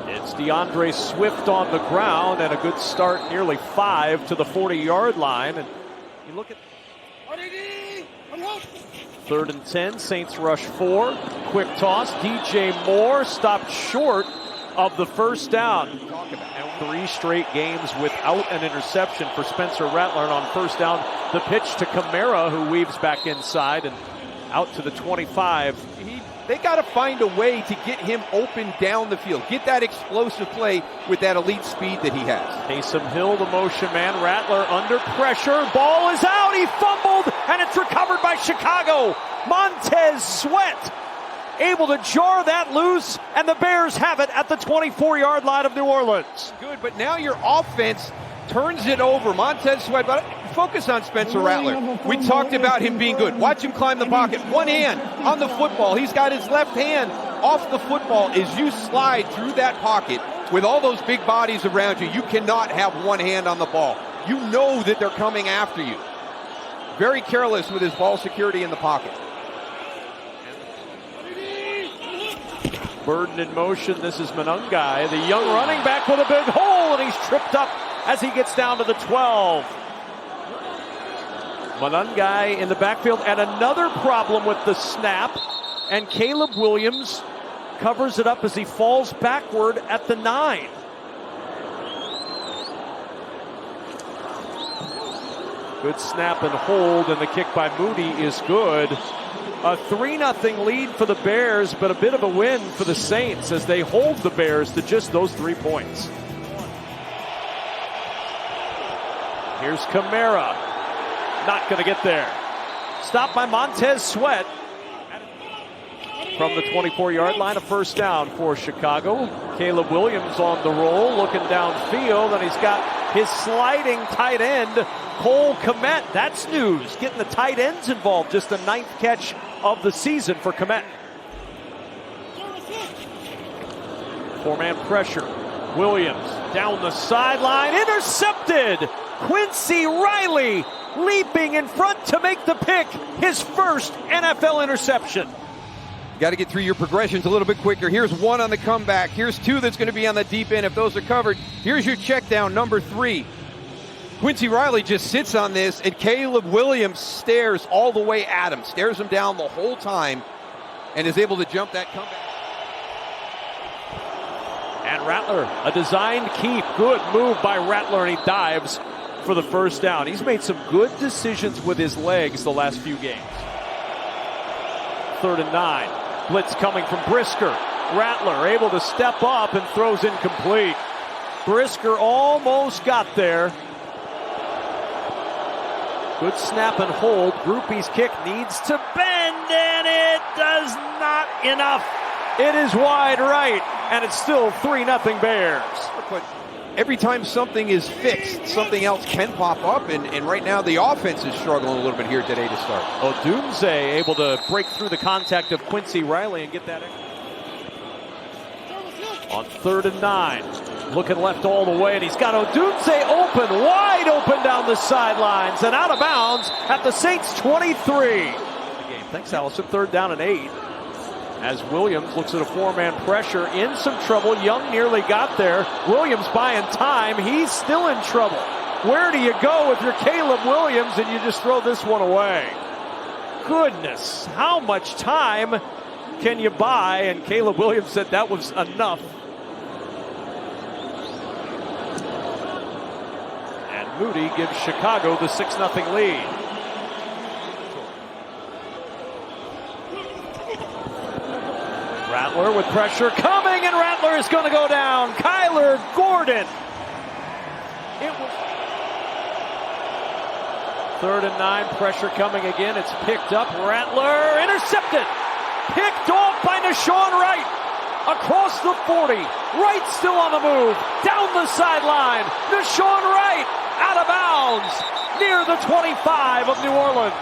It's DeAndre Swift on the ground, and a good start, nearly 5 to the 40-yard line. And you look at 3rd and 10, Saints rush 4. Quick toss, DJ Moore stopped short of the first down. And 3 straight games without an interception for Spencer Rattler. And on first down, the pitch to Kamara, who weaves back inside and out to the 25. They got to find a way to get him open down the field. Get that explosive play with that elite speed that he has. Taysom Hill, the motion man. Rattler under pressure. Ball is out. He fumbled, and it's recovered by Chicago. Montez Sweat able to jar that loose, and the Bears have it at the 24-yard line of New Orleans. Good, but now your offense turns it over. Montez Sweat, but focus on Spencer Rattler. We talked about him being good. Watch him climb the pocket. One hand on the football. He's got his left hand off the football. As you slide through that pocket with all those big bodies around you, you cannot have one hand on the ball. You know that they're coming after you. Very careless with his ball security in the pocket. Burden in motion. This is Monangai, the young running back with a big hole, and he's tripped up as he gets down to the 12. Monangai in the backfield, and another problem with the snap, and Caleb Williams covers it up as he falls backward at the 9. Good snap and hold, and the kick by Moody is good. A 3-0 lead for the Bears, but a bit of a win for the Saints as they hold the Bears to just those 3 points. Here's Kamara. Not going to get there. Stopped by Montez Sweat. From the 24-yard line, a first down for Chicago. Caleb Williams on the roll, looking downfield, and he's got his sliding tight end, Cole Kmet. That's news. Getting the tight ends involved. Just the 9th catch of the season for Kmet. 4-man pressure. Williams down the sideline. Intercepted. Quincy Riley leaping in front to make the pick. His first NFL interception. Got to get through your progressions a little bit quicker. Here's 1 on the comeback. Here's 2 that's going to be on the deep end if those are covered. Here's your check down, number 3. Quincy Riley just sits on this, and Caleb Williams stares all the way at him, stares him down the whole time, and is able to jump that comeback. And Rattler, a designed keep. Good move by Rattler, and he dives for the first down. He's made some good decisions with his legs the last few games. 3rd and 9. Blitz coming from Brisker. Rattler able to step up and throws incomplete. Brisker almost got there. Good snap and hold. Groupie's kick needs to bend, and it does not enough. It is wide right, and it's still 3-0 Bears. But every time something is fixed, something else can pop up, and right now the offense is struggling a little bit here today to start. Odunze able to break through the contact of Quincy Riley and get that in. On 3rd and 9, looking left all the way, and he's got Odunze open, wide open down the sidelines, and out of bounds at the Saints 23. Thanks, Allison. 3rd down and 8. As Williams looks at a 4-man pressure, in some trouble. Young nearly got there. Williams buying time. He's still in trouble. Where do you go if you're Caleb Williams and you just throw this one away? Goodness, how much time can you buy? And Caleb Williams said that was enough. And Moody gives Chicago the 6-0 lead. Rattler with pressure coming, and Rattler is going to go down. Kyler Gordon. It was 3rd and 9, pressure coming again. It's picked up. Rattler intercepted. Picked off by Nashawn Wright. Across the 40. Wright still on the move. Down the sideline. Nashawn Wright out of bounds near the 25 of New Orleans.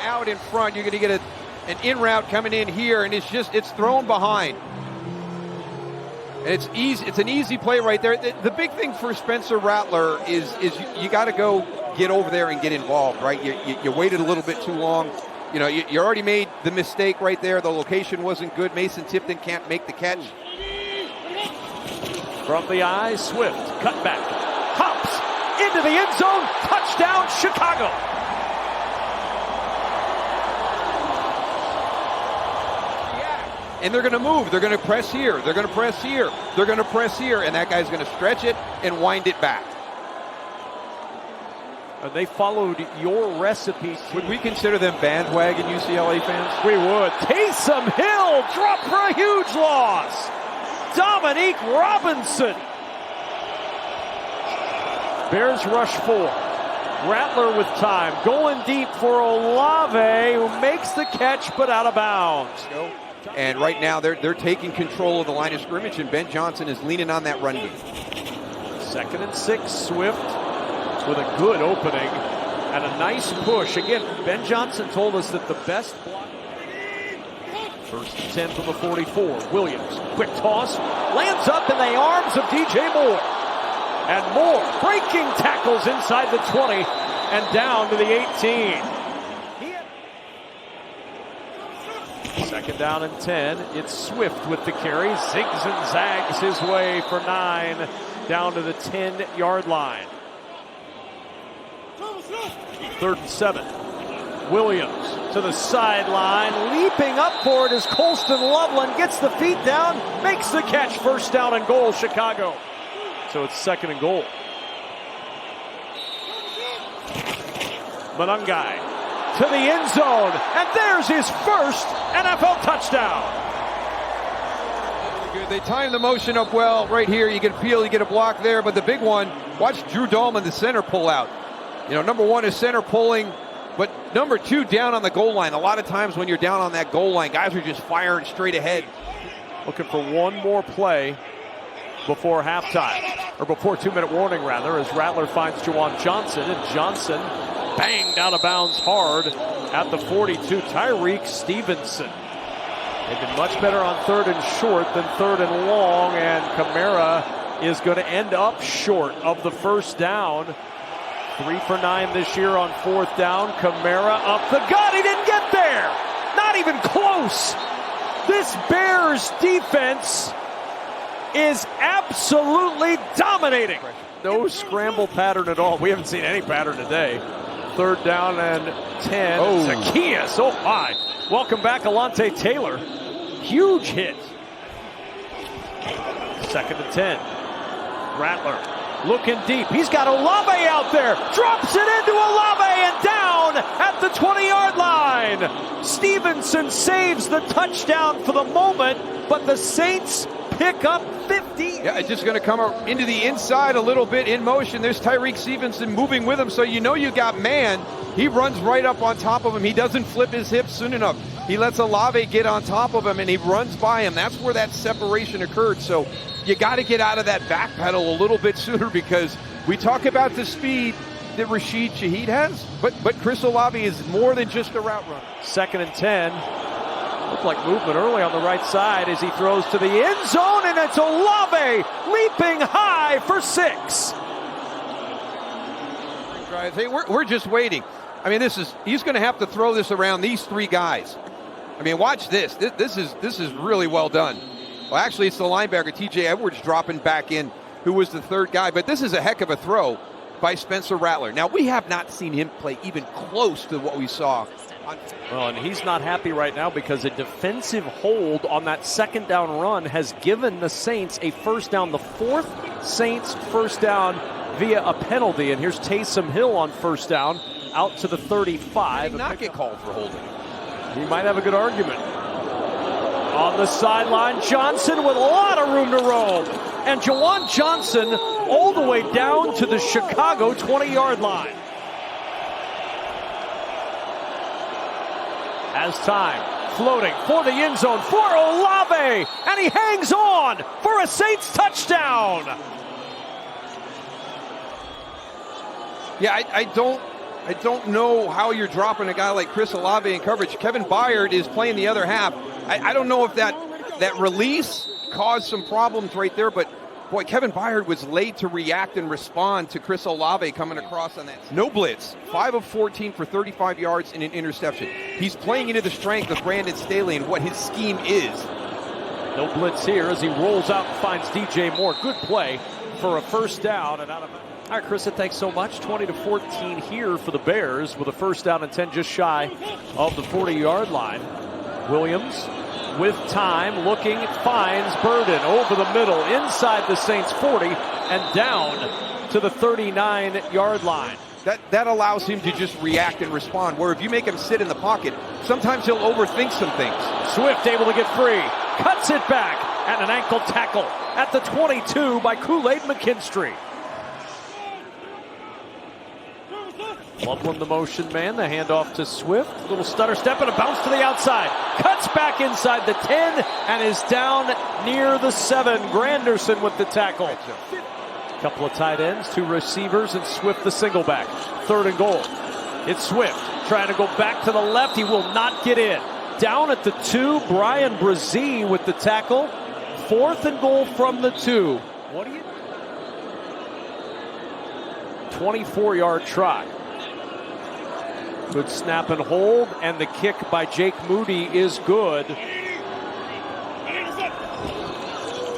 Out in front, you're going to get an in route coming in here, and it's thrown behind. And it's easy. It's an easy play right there. The big thing for Spencer Rattler is you got to go get over there and get involved, right? You waited a little bit too long. You know, you already made the mistake right there. The location wasn't good. Mason Tipton can't make the catch. From the eye, Swift, cut back, hops, into the end zone, touchdown, Chicago. And they're going to move. They're going to press here. They're going to press here. They're going to press here. And that guy's going to stretch it and wind it back. They followed your recipe. Would we consider them bandwagon UCLA fans? We would. Taysom Hill dropped for a huge loss. Dominique Robinson. Bears rush 4. Rattler with time. Going deep for Olave, who makes the catch but out of bounds. And right now they're taking control of the line of scrimmage, and Ben Johnson is leaning on that run game. 2nd and 6, Swift with a good opening and a nice push. Again, Ben Johnson told us that the best block. 1st and 10 from the 44. Williams, quick toss, lands up in the arms of DJ Moore. And Moore breaking tackles inside the 20 and down to the 18. 2nd down and 10. It's Swift with the carry. Zigs and zags his way for 9 down to the 10-yard line. 3rd and 7. Williams to the sideline. Leaping up for it as Colston Loveland gets the feet down, makes the catch. 1st down and goal, Chicago. So it's 2nd and goal. Manungai to the end zone, and there's his first NFL touchdown. They timed the motion up well right here. You can feel you get a block there, but the big one, watch Drew Dahlman, the center, pull out. You know, number 1 is center pulling, but number 2 down on the goal line. A lot of times when you're down on that goal line, guys are just firing straight ahead. Looking for one more play before halftime, or before 2-minute warning rather, as Rattler finds Juwan Johnson, and Johnson banged out of bounds hard at the 42. Tyreek Stevenson. They've been much better on 3rd and short than 3rd and long, and Kamara is going to end up short of the 1st down. 3 for 9 this year on 4th down. Kamara up the gut. He didn't get there. Not even close. This Bears defense is absolutely dominating. No scramble pattern at all. We haven't seen any pattern today. 3rd down and 10. Oh. Zacchaeus, oh my. Welcome back, Alontae Taylor. Huge hit. 2nd and 10. Rattler looking deep. He's got Olave out there. Drops it into Olave and down at the 20-yard line. Stevenson saves the touchdown for the moment, but the Saints pick up 50. Yeah, it's just going to come into the inside a little bit in motion. There's Tyreek Stevenson moving with him, so you know you got man. He runs right up on top of him. He doesn't flip his hips soon enough. He lets Olave get on top of him, and he runs by him. That's where that separation occurred. So you got to get out of that back pedal a little bit sooner, because we talk about the speed that Rashid Shaheed has, but Chris Olave is more than just a route runner. 2nd and 10. Looked like movement early on the right side as he throws to the end zone, and it's Olave leaping high for 6. Hey, we're just waiting. I mean, he's going to have to throw this around these 3 guys. I mean, watch this. This is really well done. Well, actually, it's the linebacker, T.J. Edwards, dropping back in, who was the 3rd guy. But this is a heck of a throw by Spencer Rattler. Now, we have not seen him play even close to what we saw. Well, and he's not happy right now because a defensive hold on that 2nd down run has given the Saints a 1st down. The 4th Saints 1st down via a penalty. And here's Taysom Hill on 1st down out to the 35. Did not get called for holding. He might have a good argument. On the sideline, Johnson with a lot of room to roam. And Juwan Johnson all the way down to the Chicago 20-yard line. Has time, floating for the end zone for Olave, and he hangs on for a Saints touchdown. Yeah, I don't know how you're dropping a guy like Chris Olave in coverage. Kevin Byard is playing the other half. I don't know if that release caused some problems right there, but Boy, Kevin Byard was late to react and respond to Chris Olave coming across on that. No blitz. 5 of 14 for 35 yards and an interception. He's playing into the strength of Brandon Staley and what his scheme is. No blitz here as he rolls out and finds DJ Moore. Good play for a first down and out of. All right, Chris, thanks so much. 20-14 here for the Bears with a first down and 10 just shy of the 40-yard line. Williams with time, looking, finds Burden over the middle, inside the Saints 40, and down to the 39-yard line. That allows him to just react and respond, where if you make him sit in the pocket, sometimes he'll overthink some things. Swift able to get free, cuts it back, and an ankle tackle at the 22 by Kool-Aid McKinstry. Loveland, the motion man, the handoff to Swift. Little stutter step and a bounce to the outside. Cuts back inside the 10 and is down near the 7. Granderson with the tackle. A couple of tight ends, 2 receivers, and Swift the single back. 3rd and goal. It's Swift trying to go back to the left. He will not get in. Down at the 2, Brian Brazee with the tackle. 4th and goal from the 2. What do you? 24-yard try. Good snap and hold, and the kick by Jake Moody is good.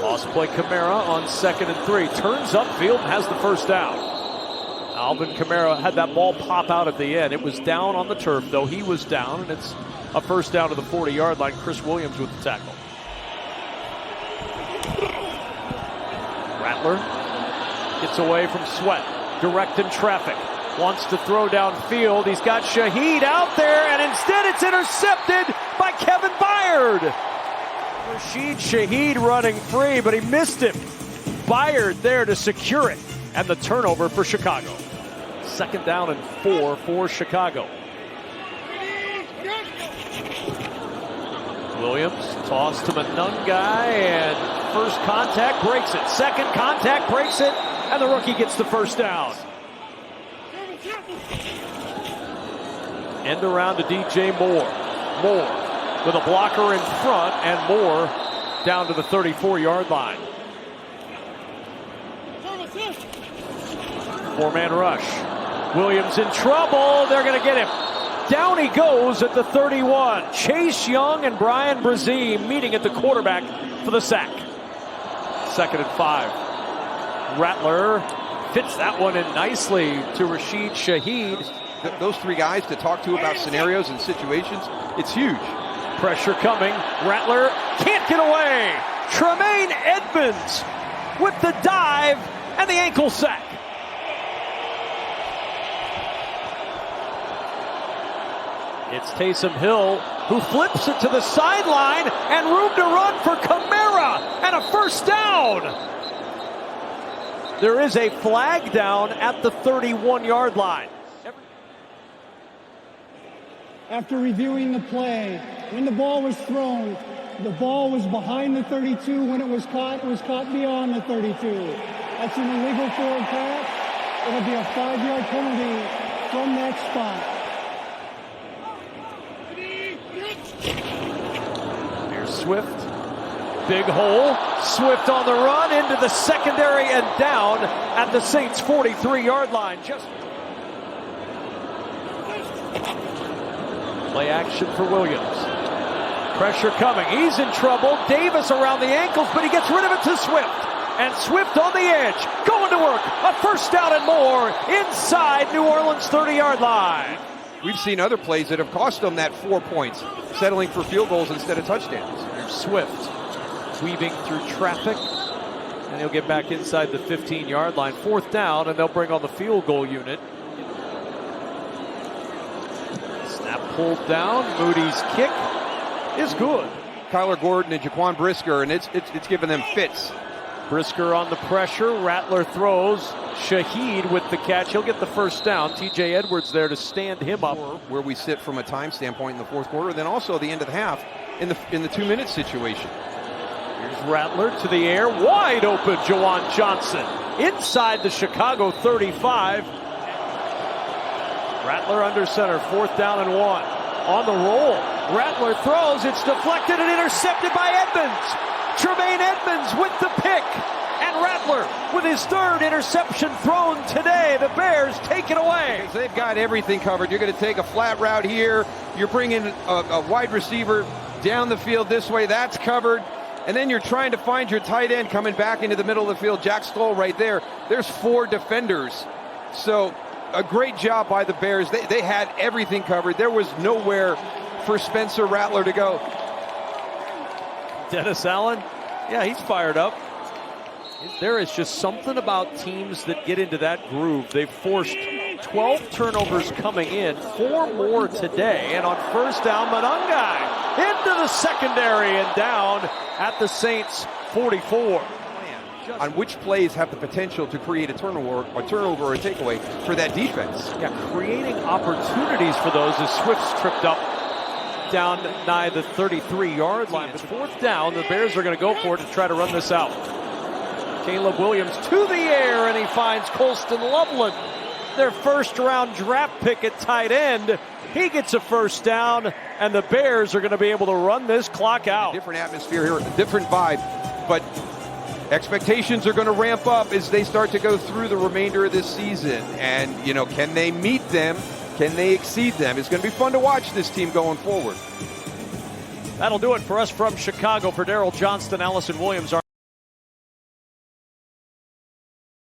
Lost play Kamara on 2nd and 3. Turns upfield and has the first down. Alvin Kamara had that ball pop out at the end. It was down on the turf, though. He was down, and it's a first down to the 40-yard line. Chris Williams with the tackle. Rattler gets away from Sweat. Direct in traffic. Wants to throw downfield. He's got Shaheed out there, and instead it's intercepted by Kevin Byard. Rashid Shaheed running free, but he missed him. Byard there to secure it, and the turnover for Chicago. 2nd down and 4 for Chicago. Williams tossed to Manungai, and first contact breaks it. Second contact breaks it, and the rookie gets the first down. End around to DJ Moore. Moore with a blocker in front, and Moore down to the 34-yard line. 4-man rush. Williams in trouble. They're going to get him. Down he goes at the 31. Chase Young and Brian Brazee meeting at the quarterback for the sack. 2nd and 5. Rattler fits that one in nicely to Rashid Shaheed. Those 3 guys to talk to about scenarios and situations, it's huge. Pressure coming. Rattler can't get away. Tremaine Edmonds with the dive and the ankle sack. It's Taysom Hill who flips it to the sideline, and room to run for Kamara, and a first down. There is a flag down at the 31-yard line. After reviewing the play, when the ball was thrown, the ball was behind the 32. When it was caught beyond the 32. That's an illegal forward pass. It'll be a 5-yard penalty from that spot. Here's Swift. Big hole. Swift on the run into the secondary and down at the Saints' 43-yard line. Just play action for Williams. Pressure coming. He's in trouble. Davis around the ankles, but he gets rid of it to Swift. And Swift on the edge. Going to work. A first down and more inside New Orleans' 30-yard line. We've seen other plays that have cost them that 4 points, settling for field goals instead of touchdowns. Here's Swift weaving through traffic, and he'll get back inside the 15-yard line. 4th down, and they'll bring on the field goal unit. Snap pulled down. Moody's kick is good. Kyler Gordon and Jaquan Brisker, and it's giving them fits. Brisker on the pressure. Rattler throws. Shaheed with the catch. He'll get the first down. TJ Edwards there to stand him up. Where we sit from a time standpoint in the 4th quarter, then also the end of the half in the 2-minute situation. Here's Rattler to the air. Wide open Jawan Johnson. Inside the Chicago 35. Rattler under center. 4th down and 1. On the roll. Rattler throws. It's deflected and intercepted by Edmonds. Tremaine Edmonds with the pick. And Rattler with his third interception thrown today. The Bears take it away. They've got everything covered. You're going to take a flat route here. You're bringing a wide receiver down the field this way. That's covered. And then you're trying to find your tight end coming back into the middle of the field. Jack Stoll right there. There's 4 defenders. So a great job by the Bears. They had everything covered. There was nowhere for Spencer Rattler to go. Dennis Allen, yeah, he's fired up. There is just something about teams that get into that groove. They've forced 12 turnovers coming in, 4 more today. And on first down, Monangai into the secondary and down at the Saints 44. On which plays have the potential to create a turnover or a takeaway for that defense. Yeah, creating opportunities for those as Swift's tripped up down nigh the 33-yard line. But fourth down, the Bears are going to go for it to try to run this out. Caleb Williams to the air, and he finds Colston Loveland, their first-round draft pick at tight end. He gets a first down, and the Bears are going to be able to run this clock out. Different atmosphere here, a different vibe, but expectations are going to ramp up as they start to go through the remainder of this season. And, can they meet them? Can they exceed them? It's going to be fun to watch this team going forward. That'll do it for us from Chicago. For Daryl Johnston, Allison Williams.